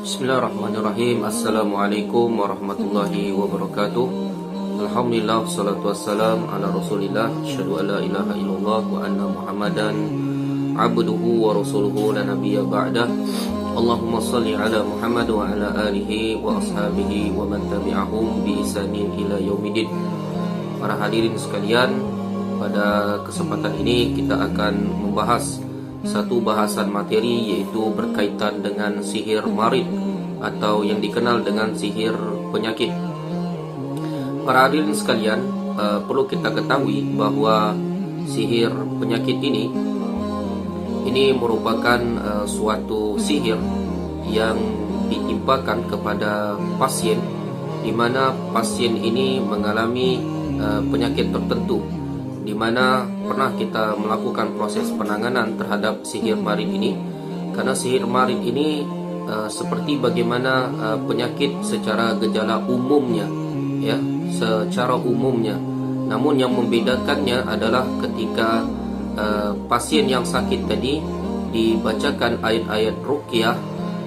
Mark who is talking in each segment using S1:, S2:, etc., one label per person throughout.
S1: Bismillahirrahmanirrahim. Assalamualaikum warahmatullahi wabarakatuh. Alhamdulillah, salatu wassalam ala rasulillah. Asyhadu an la ilaha illallah wa anna muhammadan abduhu wa rasuluhu la nabiyya ba'dah. Allahumma salli ala Muhammad wa ala alihi wa ashabihi wa man tabi'ahum bi ihsanin ila yaumiddin. Para hadirin sekalian, pada kesempatan ini kita akan membahas satu bahasan materi, yaitu berkaitan dengan sihir marid atau yang dikenal dengan sihir penyakit. Para hadirin sekalian, perlu kita ketahui bahwa sihir penyakit ini merupakan suatu sihir yang ditimpakan kepada pasien, di mana pasien ini mengalami penyakit tertentu, di mana pernah kita melakukan proses penanganan terhadap sihir marid ini. Karena sihir marid ini seperti bagaimana penyakit secara gejala umumnya, ya, secara umumnya. Namun yang membedakannya adalah ketika pasien yang sakit tadi dibacakan ayat-ayat ruqyah,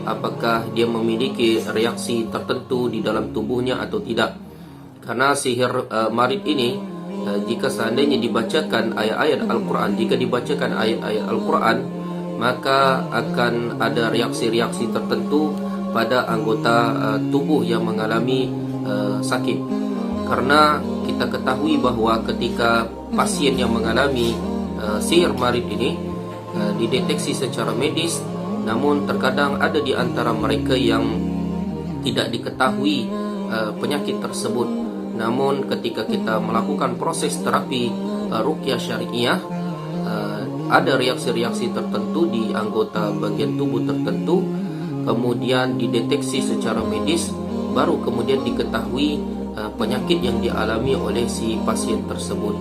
S1: apakah dia memiliki reaksi tertentu di dalam tubuhnya atau tidak. Karena sihir marid ini, jika seandainya dibacakan ayat-ayat Al-Quran, jika dibacakan ayat-ayat Al-Quran, maka akan ada reaksi-reaksi tertentu pada anggota tubuh yang mengalami sakit. Karena kita ketahui bahwa ketika pasien yang mengalami sihir marid ini dideteksi secara medis, namun terkadang ada di antara mereka yang tidak diketahui penyakit tersebut. Namun ketika kita melakukan proses terapi ruqyah syariah, ada reaksi-reaksi tertentu di anggota bagian tubuh tertentu, kemudian dideteksi secara medis, baru kemudian diketahui penyakit yang dialami oleh si pasien tersebut.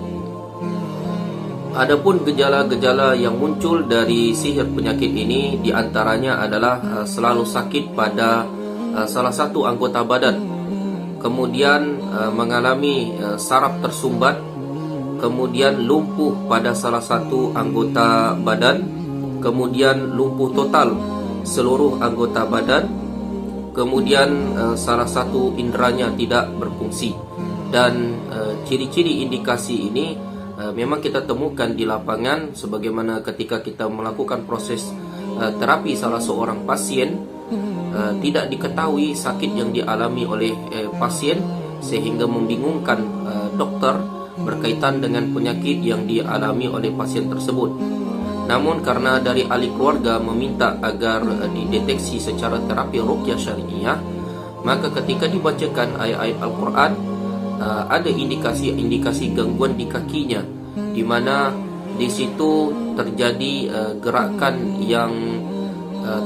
S1: Adapun gejala-gejala yang muncul dari sihir penyakit ini, diantaranya adalah selalu sakit pada salah satu anggota badan, kemudian mengalami saraf tersumbat, kemudian lumpuh pada salah satu anggota badan, kemudian lumpuh total seluruh anggota badan, kemudian salah satu inderanya tidak berfungsi. Dan ciri-ciri indikasi ini memang kita temukan di lapangan, sebagaimana ketika kita melakukan proses terapi salah seorang pasien, tidak diketahui sakit yang dialami oleh pasien, sehingga membingungkan dokter berkaitan dengan penyakit yang dialami oleh pasien tersebut. Namun karena dari ahli keluarga meminta agar dideteksi secara terapi ruqyah syariah, maka ketika dibacakan ayat-ayat Al-Quran, ada indikasi-indikasi gangguan di kakinya, di mana di situ terjadi gerakan yang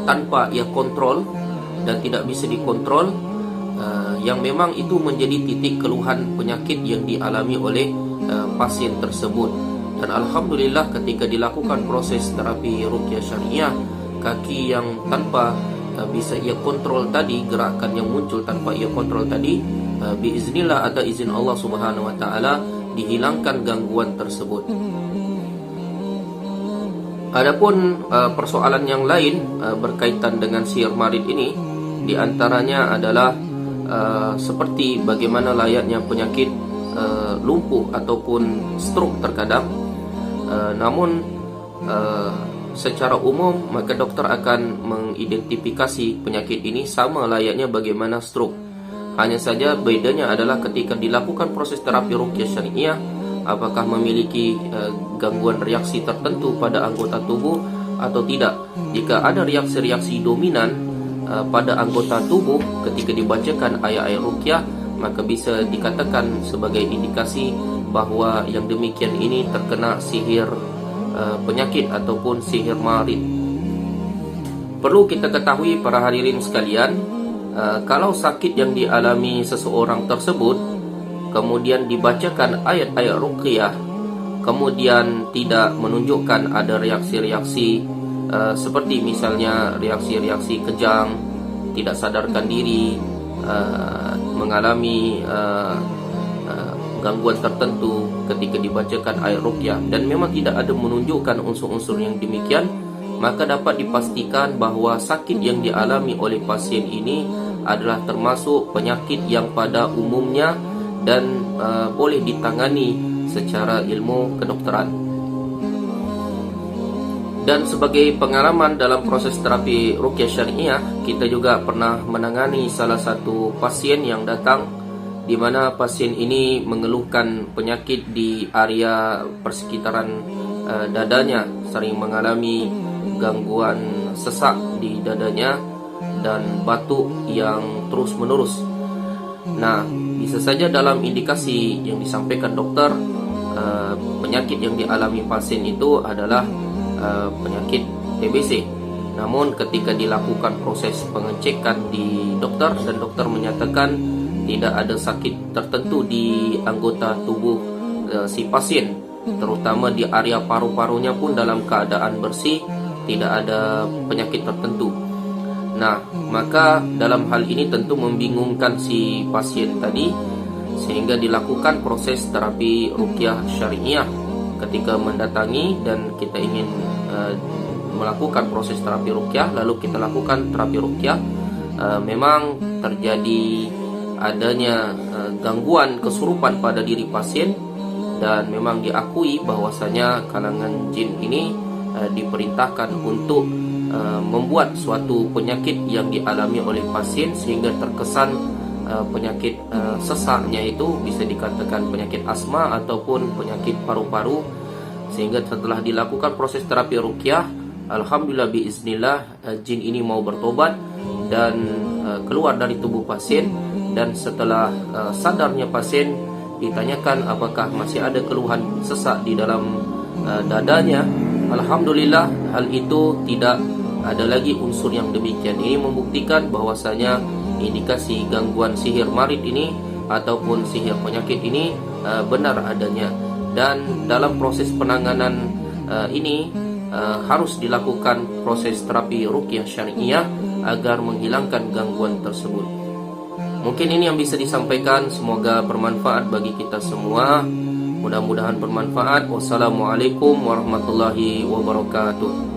S1: tanpa ia kontrol dan tidak bisa dikontrol, yang memang itu menjadi titik keluhan penyakit yang dialami oleh pasien tersebut. Dan alhamdulillah ketika dilakukan proses terapi ruqyah syariah, kaki yang tanpa bisa ia kontrol tadi, gerakan yang muncul tanpa ia kontrol tadi, biiznillah, atas izin Allah Subhanahu wa taala, dihilangkan gangguan tersebut. Adapun persoalan yang lain berkaitan dengan sihir marid ini, diantaranya adalah seperti bagaimana layaknya penyakit lumpuh ataupun stroke terkadang. Namun secara umum maka dokter akan mengidentifikasi penyakit ini sama layaknya bagaimana stroke. Hanya saja bedanya adalah ketika dilakukan proses terapi ruqyah syariah, apakah memiliki gangguan reaksi tertentu pada anggota tubuh atau tidak. Jika ada reaksi-reaksi dominan pada anggota tubuh ketika dibacakan ayat-ayat ruqyah, maka bisa dikatakan sebagai indikasi bahwa yang demikian ini terkena sihir penyakit ataupun sihir marid. Perlu kita ketahui para hadirin sekalian, kalau sakit yang dialami seseorang tersebut kemudian dibacakan ayat-ayat ruqyah, kemudian tidak menunjukkan ada reaksi-reaksi seperti misalnya reaksi-reaksi kejang, tidak sadarkan diri, mengalami gangguan tertentu ketika dibacakan ayat ruqyah, dan memang tidak ada menunjukkan unsur-unsur yang demikian, maka dapat dipastikan bahawa sakit yang dialami oleh pasien ini adalah termasuk penyakit yang pada umumnya dan boleh ditangani secara ilmu kedokteran. Dan sebagai pengalaman dalam proses terapi ruqyah syariah, kita juga pernah menangani salah satu pasien yang datang di mana pasien ini mengeluhkan penyakit di area persekitaran dadanya, sering mengalami gangguan sesak di dadanya dan batuk yang terus menerus. Nah, bisa saja dalam indikasi yang disampaikan dokter, penyakit yang dialami pasien itu adalah penyakit TBC. Namun ketika dilakukan proses pengecekan di dokter dan dokter menyatakan tidak ada sakit tertentu di anggota tubuh si pasien, terutama di area paru-parunya pun dalam keadaan bersih, tidak ada penyakit tertentu. Nah, maka dalam hal ini tentu membingungkan si pasien tadi, sehingga dilakukan proses terapi ruqyah syariah. Ketika mendatangi dan kita ingin melakukan proses terapi ruqyah, lalu kita lakukan terapi ruqyah, memang terjadi adanya gangguan kesurupan pada diri pasien, dan memang diakui bahwasanya kalangan jin ini diperintahkan untuk membuat suatu penyakit yang dialami oleh pasien sehingga terkesan penyakit sesaknya itu bisa dikatakan penyakit asma ataupun penyakit paru-paru, sehingga setelah dilakukan proses terapi ruqyah, alhamdulillah biiznillah jin ini mau bertobat dan keluar dari tubuh pasien. Dan setelah sadarnya pasien, ditanyakan apakah masih ada keluhan sesak di dalam dadanya, alhamdulillah hal itu tidak ada lagi unsur yang demikian. Ini membuktikan bahwasanya indikasi gangguan sihir marid ini ataupun sihir penyakit ini benar adanya. Dan dalam proses penanganan ini harus dilakukan proses terapi ruqyah syariah agar menghilangkan gangguan tersebut. Mungkin ini yang bisa disampaikan, semoga bermanfaat bagi kita semua. Mudah-mudahan bermanfaat. Wassalamualaikum warahmatullahi wabarakatuh.